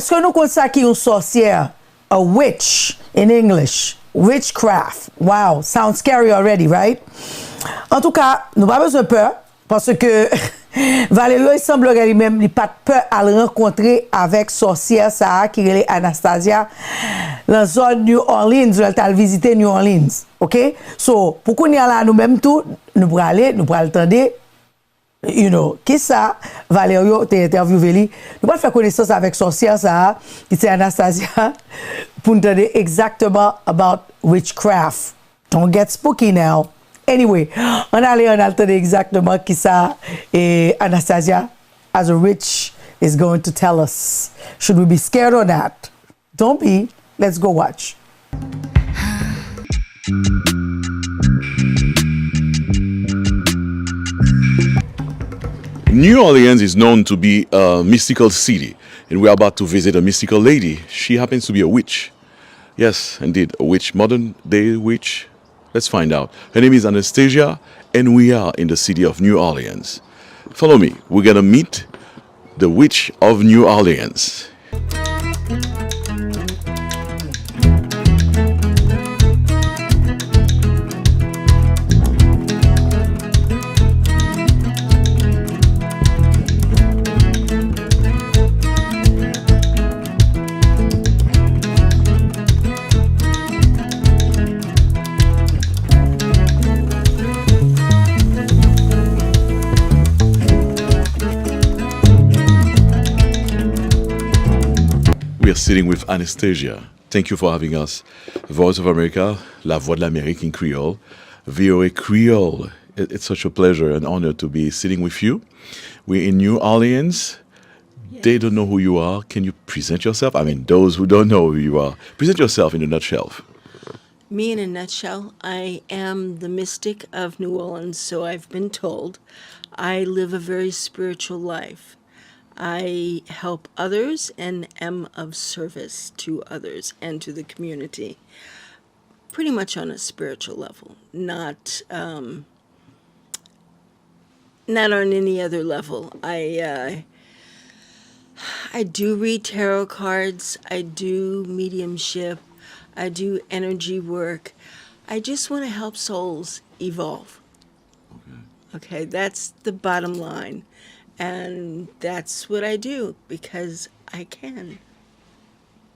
Est-ce que nous connaissons ça qui est une sorcière? A witch in English. Witchcraft. Wow, sounds scary already, right? En tout cas, nous n'avons pas besoin de peur parce que Valerio, il semblerait lui-même, il n'a pas de peur à le rencontrer avec sorcière Sarah qui est Anastasia dans la zone New Orleans, où elle a visité New Orleans. OK? So, pour qu'on y aille là nous-mêmes tout, nous pourrons aller, nous pourrons attendre. You know, qui ça, Valerio, t'es interviewé lui. Nous allons faire connaissance avec sorcière Sarah, qui c'est Anastasia, pour nous donner exactement about witchcraft. Don't get spooky now. Anyway, on a attendre exactement qui ça et Anastasia, as a witch, is going to tell us. Should we be scared or not? Don't be. Let's go watch. New Orleans is known to be a mystical city, and we're about to visit a mystical lady. She happens to be a witch. Yes, indeed, a witch, modern day witch. Let's find out. Her name is Anastasia, and we are in the city of New Orleans. Follow me. We're going to meet the witch of New Orleans. We are sitting with Anastasia. Thank you for having us. Voice of America, La Voix de l'Amérique in Creole, VOA Creole. It's such a pleasure and honor to be sitting with you. We're in New Orleans. Yes. They don't know who you are. Can you present yourself? I mean, those who don't know who you are. Present yourself in a nutshell. Me in a nutshell, I am the mystic of New Orleans, so I've been told. I live a very spiritual life. I help others and am of service to others and to the community, pretty much on a spiritual level, not on any other level. I do read tarot cards. I do mediumship. I do energy work. I just want to help souls evolve. Okay, that's the bottom line. And that's what I do because I can.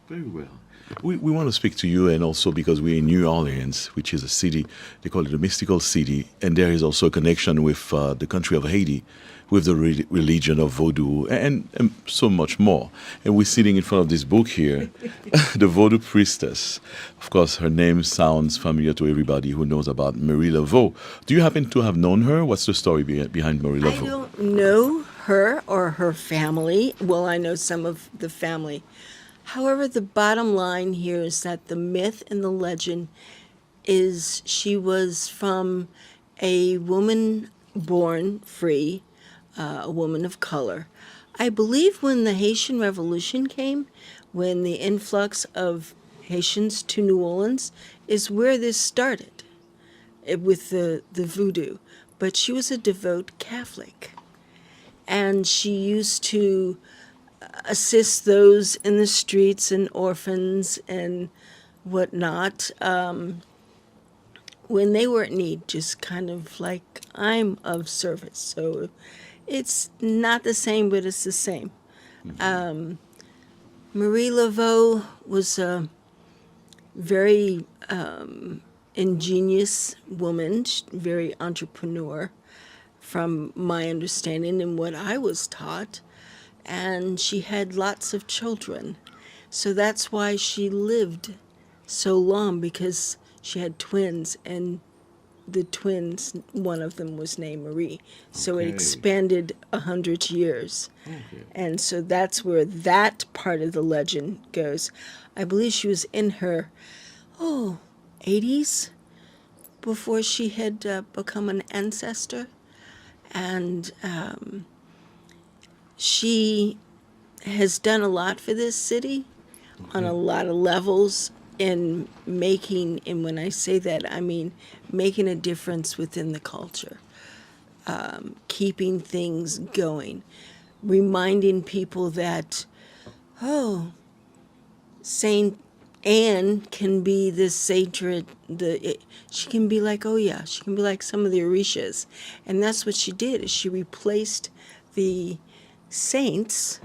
Very well. We want to speak to you, and also because we're in New Orleans, which is a city, they call it a mystical city, and there is also a connection with the country of Haiti, with the religion of Vodou, and so much more. And we're sitting in front of this book here, The Vodou Priestess. Of course, her name sounds familiar to everybody who knows about Marie Laveau. Do you happen to have known her? What's the story behind Marie Laveau? I don't know her or her family. Well, I know some of the family. However, the bottom line here is that the myth and the legend is she was from a woman born free, a woman of color. I believe when the Haitian Revolution came, when the influx of Haitians to New Orleans is where this started, with the voodoo. But she was a devout Catholic. And she used to assist those in the streets and orphans and whatnot when they were in need, just kind of like, I'm of service. So it's not the same, but it's the same. Mm-hmm. Marie Laveau was a very ingenious woman, very entrepreneur, from my understanding and what I was taught. And she had lots of children. So that's why she lived so long, because she had twins, and the twins, one of them was named Marie. So it expanded 100 years. Okay. And so that's where that part of the legend goes. I believe she was in her, 80s before she had become an ancestor. And she has done a lot for this city on a lot of levels in making, and when I say that, I mean making a difference within the culture, keeping things going, reminding people that oh, Saint Anne can be this sacred, she can be like, oh yeah, she can be like some of the Orishas. And that's what she did, is she replaced the saints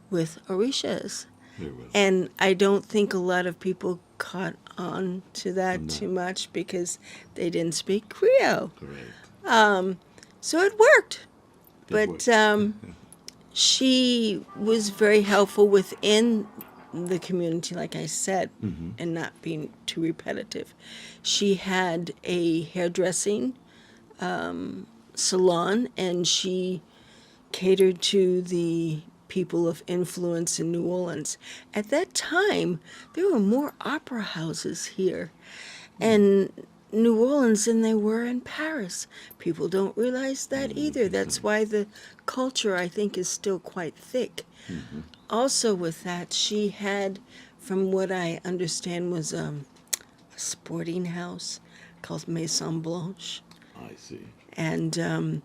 with Orishas. Very well. And I don't think a lot of people caught on to that too much because they didn't speak Creole. Correct. So it worked. It But worked. she was very helpful within the community, like I said, and not being too repetitive. She had a hairdressing salon, and she catered to the people of influence in New Orleans. At that time, there were more opera houses here in New Orleans than they were in Paris. People don't realize that either. That's why the culture, I think, is still quite thick. Also with that, she had, from what I understand, was a sporting house called Maison Blanche. I see. And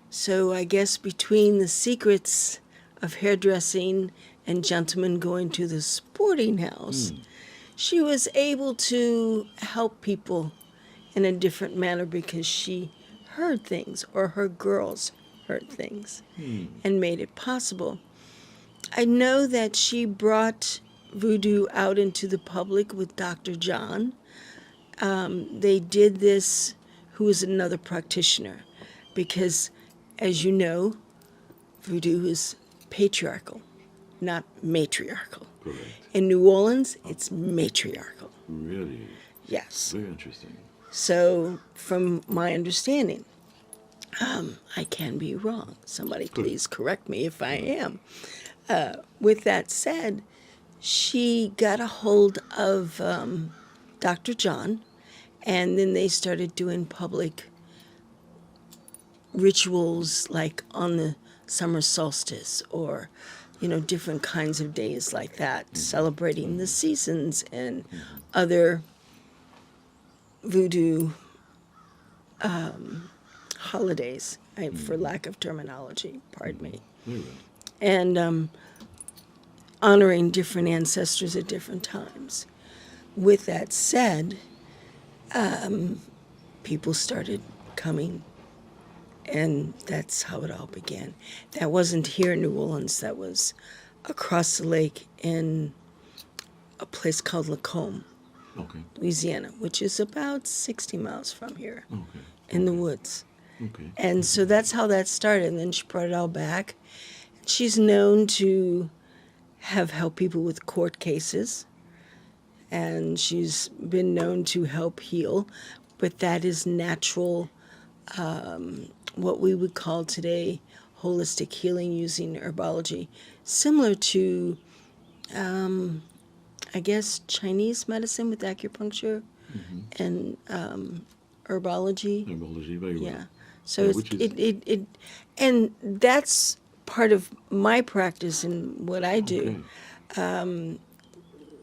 so I guess between the secrets of hairdressing and gentlemen going to the sporting house, she was able to help people in a different manner because she heard things, or her girls heard things, and made it possible. I know that she brought voodoo out into the public with Dr. John. They did this, who is another practitioner, because, as you know, voodoo is patriarchal, not matriarchal. Correct. In New Orleans, it's matriarchal. Really? Yes. Very interesting. So, from my understanding, I can be wrong. Somebody please correct me if I am. With that said, she got a hold of Dr. John, and then they started doing public rituals like on the summer solstice, or, you know, different kinds of days like that, celebrating the seasons and other voodoo holidays, for lack of terminology, pardon me. Very well. And honoring different ancestors at different times. With that said, people started coming, and that's how it all began. That wasn't here in New Orleans, that was across the lake in a place called Lacombe, Okay. Louisiana, which is about 60 miles from here, Okay. in the woods. Okay. And so that's how that started. And then she brought it all back. She's known to have helped people with court cases, and she's been known to help heal, but that is natural, what we would call today holistic healing using herbology, similar to, I guess, Chinese medicine with acupuncture and herbology. Herbology, very well. Yeah. So Yeah, it's, which is- it and that's part of my practice and what I do. Okay.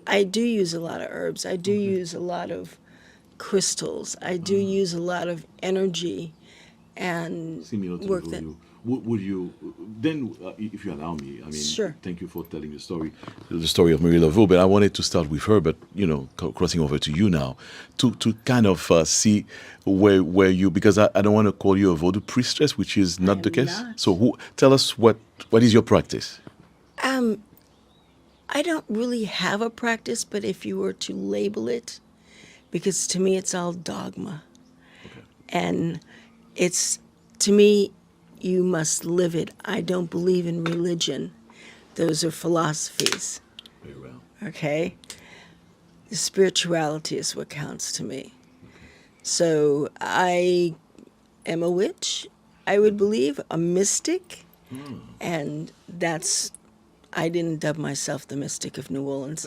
I do use a lot of herbs. I do use a lot of crystals. I do use a lot of energy and Similar to work voodoo. that. Would you then, if you allow me? I mean, Sure. Thank you for telling the story of Marie Laveau. But I wanted to start with her. But you know, crossing over to you now, to kind of see where you, because I don't want to call you a voodoo priestess, which is not the am case. not. So tell us what is your practice? I don't really have a practice, but if you were to label it, because to me it's all dogma. Okay. And it's, to me, you must live it. I don't believe in religion. Those are philosophies, Very well. okay? The spirituality is what counts to me. So I am a witch, I would believe, a mystic, and that's, I didn't dub myself the Mystic of New Orleans.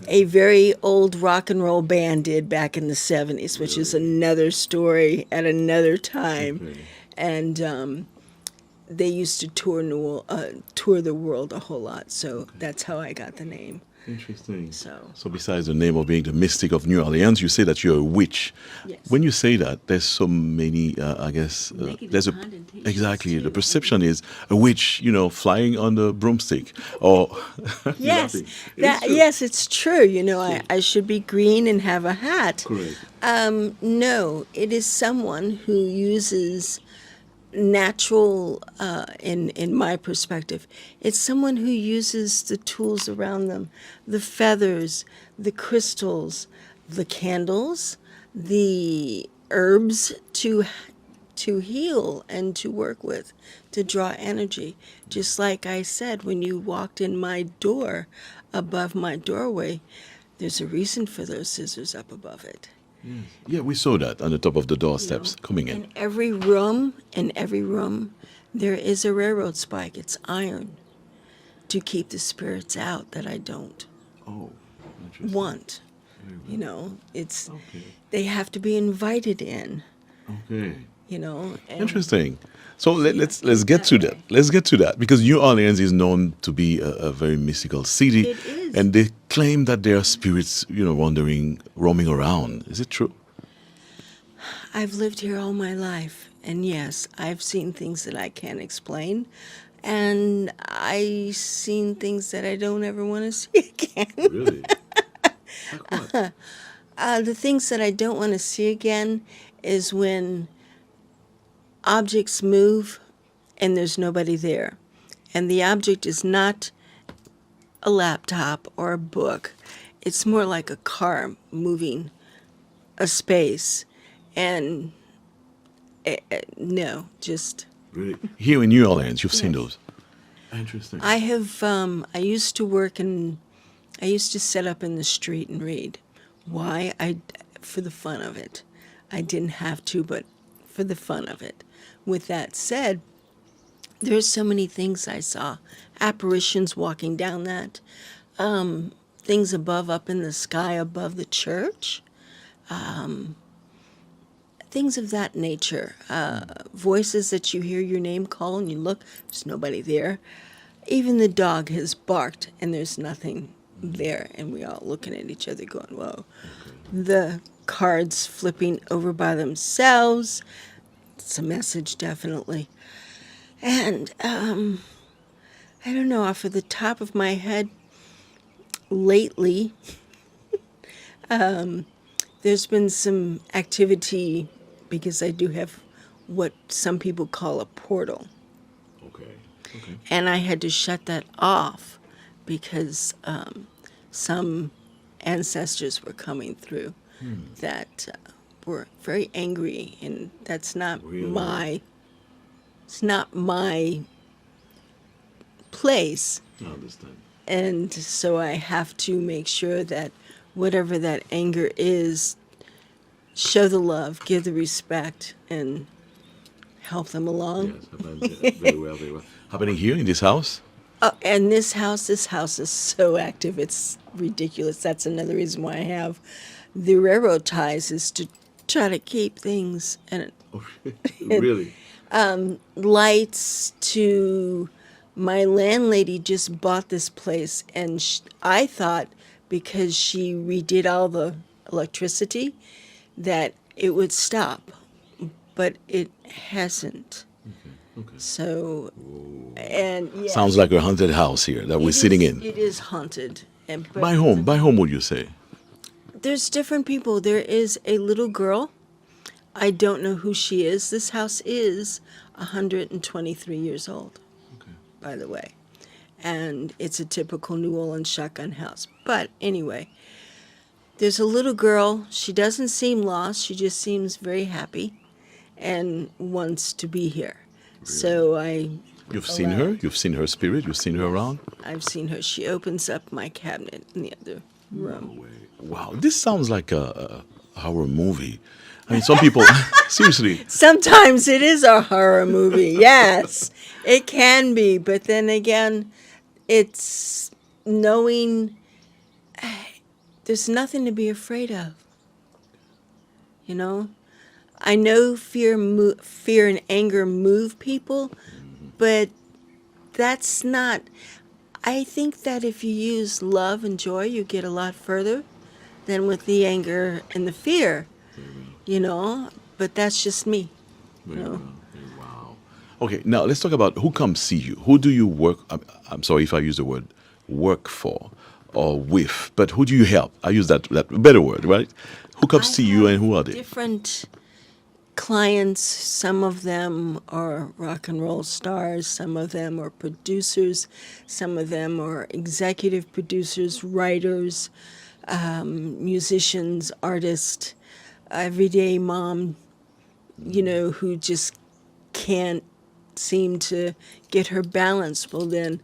A very old rock and roll band did back in the 70s, which is another story at another time. Okay. And they used to tour the world a whole lot. So that's how I got the name. Interesting. So besides the name of being the mystic of New Orleans, you say that you're a witch. Yes. When you say that, there's so many, I guess, Negative there's a connotations, exactly too. the perception is a witch, flying on the broomstick, or yes, laughing. that It's true. yes, it's true. I should be green and have a hat. Correct. No, it is someone who uses natural, in my perspective, it's someone who uses the tools around them, the feathers, the crystals, the candles, the herbs to heal and to work with, to draw energy. Just like I said, when you walked in my door, above my doorway, there's a reason for those scissors up above it. Yeah, we saw that on the top of the doorsteps coming in. In every room, there is a railroad spike. It's iron to keep the spirits out that I don't Oh, interesting. want. It's Okay. they have to be invited in. Okay. And Interesting. So let's get to that. Let's get to that because New Orleans is known to be a very mystical city, It is. and they claim that there are spirits, roaming around. Is it true? I've lived here all my life, and yes, I've seen things that I can't explain, and I've seen things that I don't ever want to see again. Really? Like what? The things that I don't want to see again is when objects move and there's nobody there. And the object is not a laptop or a book. It's more like a car moving a space. And no, just... Really? Here in New Orleans, you've seen those? Interesting. I used to sit up in the street and read. Why? For the fun of it. I didn't have to, but for the fun of it. With that said, there's so many things I saw. Apparitions walking down that. Things up in the sky above the church. Things of that nature. Voices that you hear your name call and you look, there's nobody there. Even the dog has barked and there's nothing there. And we all looking at each other going, whoa. The cards flipping over by themselves. It's a message, definitely. And I don't know, off of the top of my head, lately, there's been some activity because I do have what some people call a portal. Okay. Okay. And I had to shut that off because some ancestors were coming through that were very angry, and that's not Really? it's not my place. I understand. And so I have to make sure that whatever that anger is, show the love, give the respect, and help them along. Yes, very well, very well. Happening here in this house? Oh, and this house is so active, it's ridiculous. That's another reason why I have the railroad ties, is to try to keep things and Really? lights. To my landlady just bought this place, and I thought because she redid all the electricity that it would stop, but it hasn't. Okay. So, and yeah, Sounds like a haunted house here that we're sitting in. It is haunted. And but By whom would you say? there's different people. There is a little girl. I don't know who she is. This house is 123 years old, by the way. And it's a typical New Orleans shotgun house. But anyway, there's a little girl. She doesn't seem lost. She just seems very happy and wants to be here. So You've seen her? You've seen her spirit? You've seen her around? I've seen her. She opens up my cabinet in the other room. Wow, this sounds like a horror movie. I mean, some people, seriously. Sometimes it is a horror movie. Yes, it can be. But then again, it's knowing there's nothing to be afraid of. You know? I know fear and anger move people, But that's not, I think that if you use love and joy, you get a lot further than with the anger and the fear, but that's just me. Very well. Wow. Okay, now let's talk about who comes see you. Who do you work? I'm sorry if I use the word work for or with, but who do you help? I use that better word, right? Who comes see you and who are they? Different clients. Some of them are rock and roll stars. Some of them are producers. Some of them are executive producers, writers, musicians, artists, everyday mom, who just can't seem to get her balance. Well, then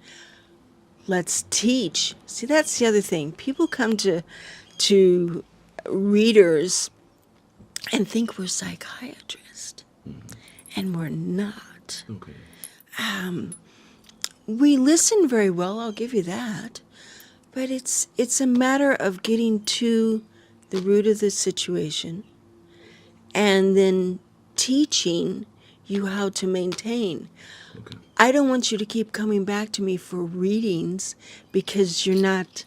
let's teach. See, that's the other thing. People come to readers and think we're psychiatrists, and we're not. Okay. We listen very well, I'll give you that, but it's a matter of getting to the root of the situation and then teaching you how to maintain. Okay. I don't want you to keep coming back to me for readings because you're not,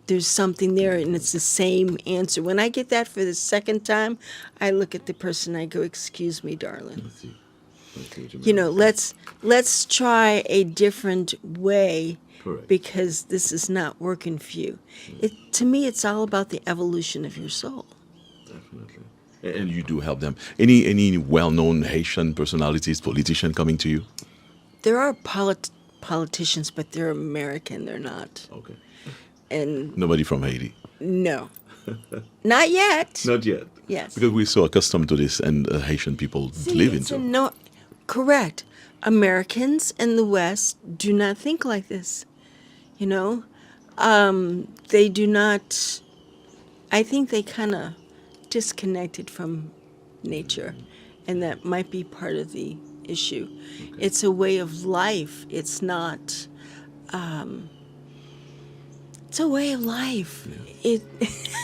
there's something there and it's the same answer. When I get that for the second time, I look at the person, I go, excuse me, darling. I see what you mean. Let's try a different way. Correct. Because this is not working for you. To me, it's all about the evolution of your soul. Definitely. And you do help them. Any well-known Haitian personalities, politician coming to you? There are politicians, but they're American. They're not. Okay. And Nobody from Haiti? no, not yet. Not yet. Yes. Because we're so accustomed to this, and Haitian people live It's into. no, correct. Americans in the West do not think like this. They do not. I think they kind of disconnected from nature, and that might be part of the issue. Okay. It's a way of life. It's not. It's a way of life. Yeah.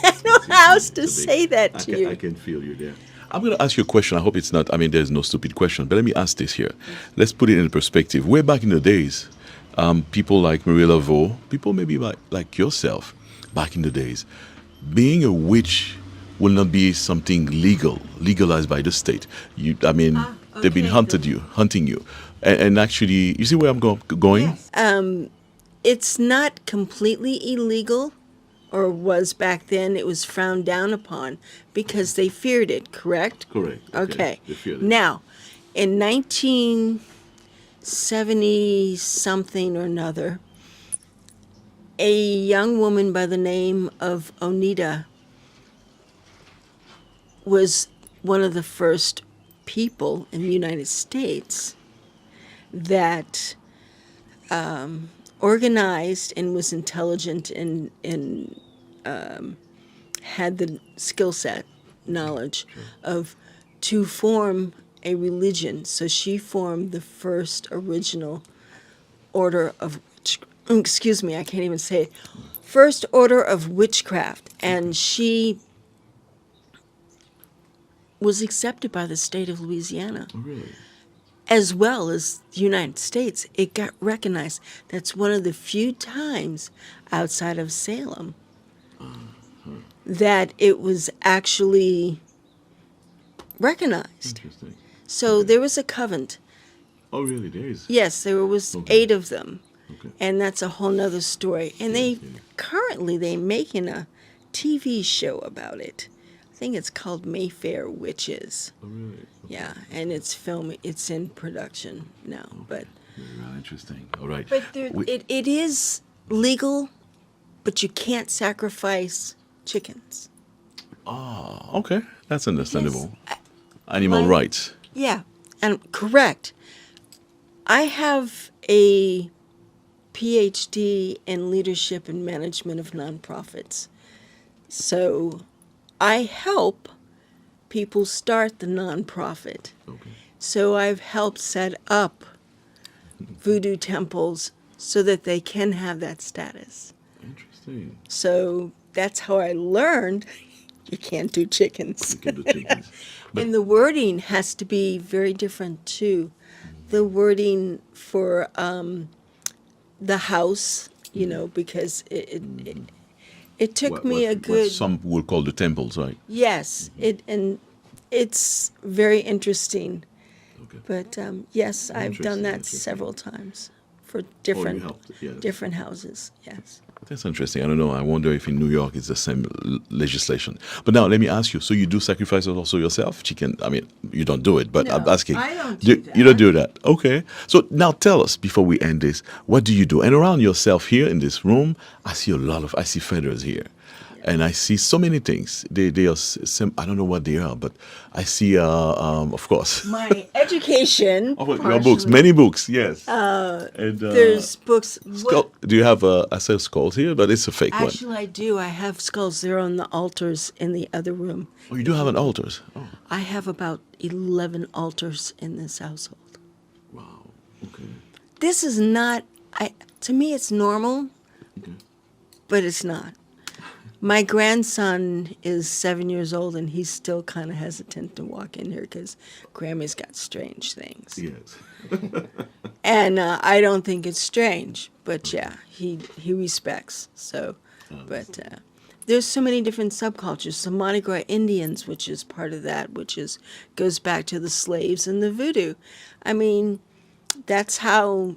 I don't know how else to say that to you. I can feel you there. I'm going to ask you a question. I hope it's not, there's no stupid question, but let me ask this here. Let's put it in perspective. Way back in the days, people like Marie Laveau, people maybe like yourself, back in the days, being a witch will not be something legalized by the state. Okay. They've been hunting you. And actually, you see where I'm going? Yes. It's not completely illegal, or was back then. It was frowned down upon because they feared it, correct? Correct. Okay. They feared it. Now, in 1970-something or another, a young woman by the name of Onita was one of the first people in the United States that organized and was intelligent and had the skill set, knowledge to form a religion. So she formed the first original order of, excuse me, I can't even say it, first order of witchcraft. And she was accepted by the state of Louisiana. Oh, really? As well as the United States. It got recognized. That's one of the few times outside of Salem that it was actually recognized. Interesting. So Okay. there was a covenant. Oh, really? There is? Yes, there was Okay. 8 of them. Okay. And that's a whole nother story. And Yeah. currently they're making a TV show about it. I think it's called Mayfair Witches. Oh, really? Okay. Yeah, and it's in production now. But Very interesting. All right. it is legal, but you can't sacrifice chickens. Oh, okay. That's understandable. Yes. Animal rights. Yeah, and correct. I have a PhD in leadership and management of nonprofits. So I help people start the nonprofit. Okay. So I've helped set up voodoo temples so that they can have that status. Interesting. So that's how I learned you can't do chickens. You can do chickens. But And the wording has to be very different too the wording for the house, you know, because it took me a good... What some will call the temples, right? Yes, and it's very interesting. Okay. But yes, I've done that several times for different yes. different houses. Yes. That's interesting. I don't know. I wonder if in New York it's the same legislation. But now let me ask you. So you do sacrifices also yourself? Chicken? I mean, you don't do it, but No, I'm asking. I don't do that. You don't do that. Okay. So now tell us before we end this. What do you do? And around yourself here in this room, I see feathers here. And I see so many things. They are I don't know what they are, but I see, of course. My education. Your books, many books, yes. And, there's books. Do you have I said skulls here, but it's a fake one. Actually, I do. I have skulls. They're on the altars in the other room. Oh, you do have an altars. Oh, I have about 11 altars in this household. wow. Okay. This is not. To me, it's normal, but it's not. My grandson is 7 years old, and he's still kind of hesitant to walk in here because Grammy's got strange things. Yes. And I don't think it's strange, but yeah, he respects. So, but there's so many different subcultures. Some Mardi Gras Indians, which is part of that, goes back to the slaves and the voodoo. I mean, that's how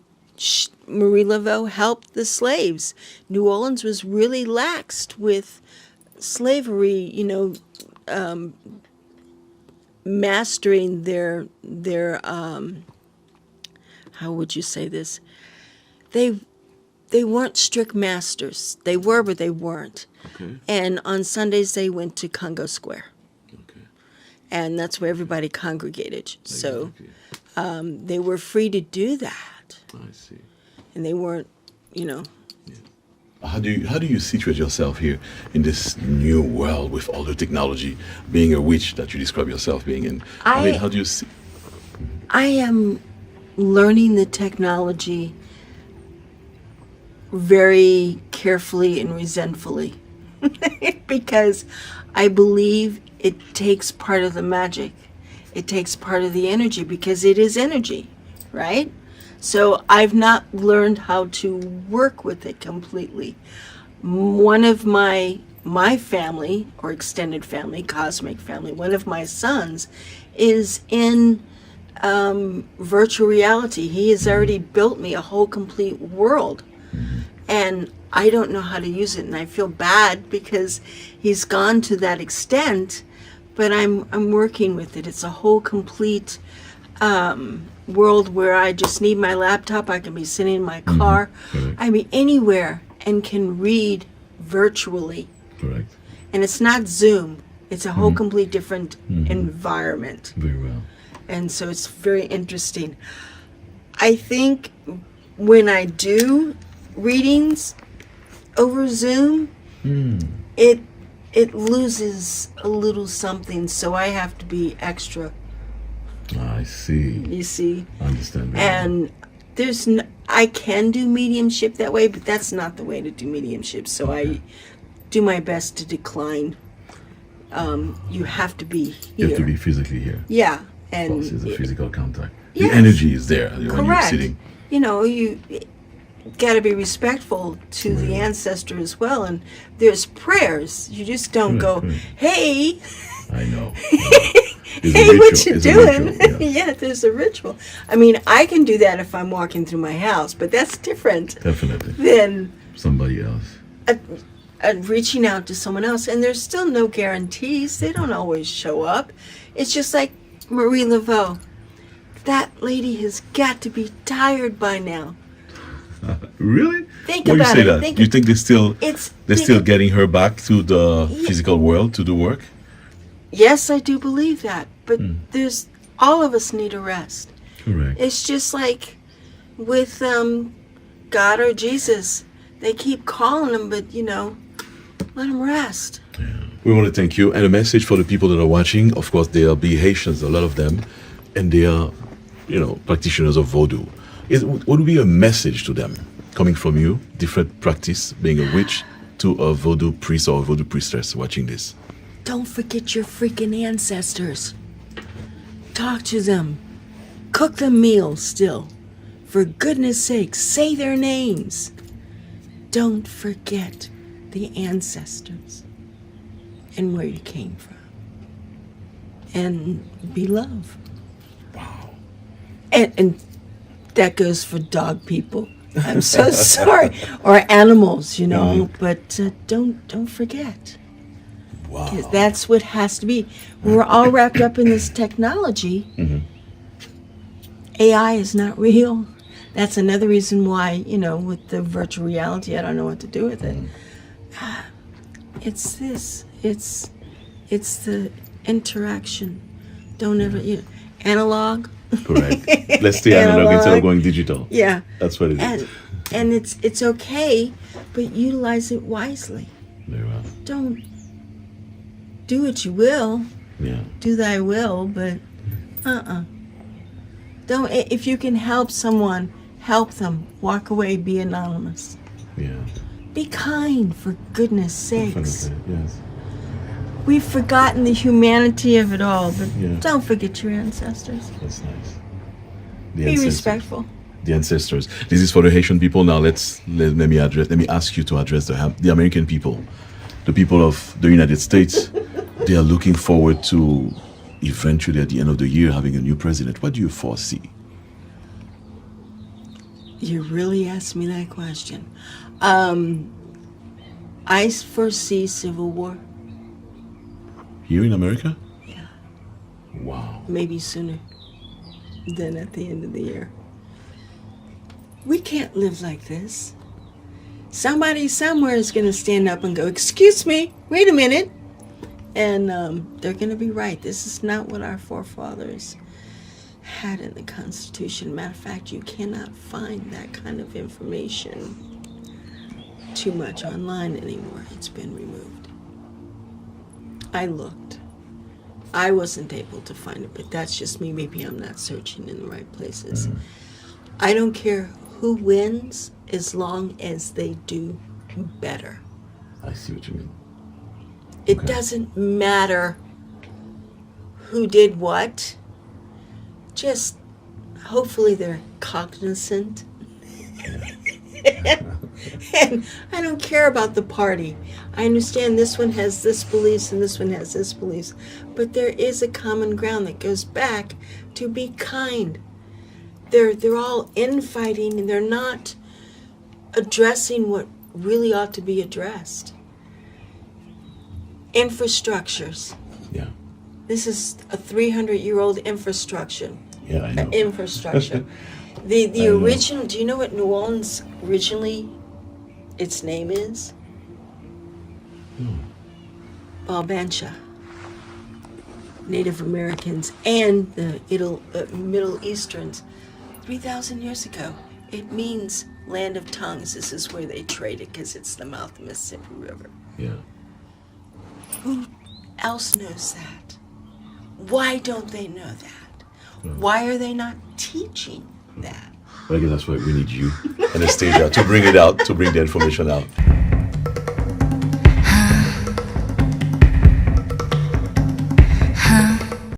Marie Laveau helped the slaves. New Orleans was really laxed with slavery, you know, mastering their how would you say this? They weren't strict masters. They were, but they weren't. Okay. And on Sundays they went to Congo Square. Okay. And that's where everybody congregated. So Exactly. they were free to do that. I see. And they weren't, you know. How do you situate yourself here in this new world with all the technology, being a witch that you describe yourself being in? I mean, how do you see? I am learning the technology very carefully and resentfully because I believe it takes part of the magic. It takes part of the energy because it is energy, right? So I've not learned how to work with it completely. One of my family, or extended family, cosmic family, one of my sons is in virtual reality. He has already built me a whole complete world. And I don't know how to use it, and I feel bad because he's gone to that extent, but I'm working with it. It's a whole complete world where I just need my laptop. I can be sitting in my car. Correct. I mean, anywhere, and can read virtually. Correct. And it's not Zoom. It's a whole complete different environment. Very well. And so it's very interesting. I think when I do readings over Zoom, it loses a little something, so I have to be extra. I see. You see? I understand. And I can do mediumship that way, but that's not the way to do mediumship. So I do my best to decline. You have to be here. You have to be physically here. Yeah. And Of course, it's a physical contact. Yes. The energy is there when you're correct. sitting. You know, you got to be respectful to the ancestor as well. And there's prayers. You just don't go, hey. I know. Hey, what you doing? Ritual, Yeah, there's a ritual. I mean, I can do that if I'm walking through my house, but that's different Definitely. than Somebody else. reaching out to someone else. And there's still no guarantees. They don't always show up. It's just like Marie Laveau. That lady has got to be tired by now. Really? Think Why about you say it. that? You think It's they're still getting her back to the physical world to do work? Yes, I do believe that. But there's all of us need a rest. Correct. It's just like with God or Jesus. They keep calling them, but, you know, let them rest. We want to thank you. And a message for the people that are watching. Of course, there will be Haitians, a lot of them, and they are, you know, practitioners of voodoo. What would be a message to them coming from you, different practice, being a witch, to a voodoo priest or a voodoo priestess watching this? Don't forget your freaking ancestors. Talk to them. Cook them meals still. For goodness sake, say their names. Don't forget the ancestors and where you came from. And be love. Wow. And that goes for dog people. I'm so sorry. Or animals, you know, but don't forget. Wow. 'Cause that's what has to be. We're all wrapped up in this technology. AI is not real. That's another reason why, you know, with the virtual reality, I don't know what to do with it. It's this. It's the interaction. Don't ever, you know, analog. Correct. Let's stay analog instead of going digital. Yeah. That's what it is. And it's okay, but utilize it wisely. Very well. Don't do what you will. Yeah. Do thy will, but don't. If you can help someone, help them. Walk away. Be anonymous. Yeah. Be kind, for goodness sakes. Definitely. Yes. We've forgotten the humanity of it all, but Yeah. don't forget your ancestors. That's nice. Be respectful. The ancestors. This is for the Haitian people. Now let me ask you to address the American people, the people of the United States. They are looking forward to eventually at the end of the year having a new president. What do you foresee? You really asked me that question. I foresee civil war. Here in America? Yeah. Wow. Maybe sooner than at the end of the year. We can't live like this. Somebody somewhere is going to stand up and go, "Excuse me, wait a minute." And they're going to be right. This is not what our forefathers had in the Constitution. Matter of fact, you cannot find that kind of information too much online anymore. It's been removed. I looked. I wasn't able to find it, but that's just me. Maybe I'm not searching in the right places. I don't care who wins as long as they do better. I see what you mean. It Okay. doesn't matter who did what. Just hopefully they're cognizant. And I don't care about the party. I understand this one has this beliefs and this one has this beliefs. But there is a common ground that goes back to be kind. They're all infighting and they're not addressing what really ought to be addressed. Infrastructures. Yeah. This is a 300-year-old infrastructure. Yeah, I know. Infrastructure. The I know. original. Do you know what New Orleans originally, its name is? Balbancha. Native Americans and the Middle Easterns. 3,000 years ago, it means land of tongues. This is where they traded because it's the mouth of the Mississippi River. Yeah. Who else knows that? Why don't they know that? Why are they not teaching that? But I guess that's why we need you, Anastasia, to bring it out, to bring the information out.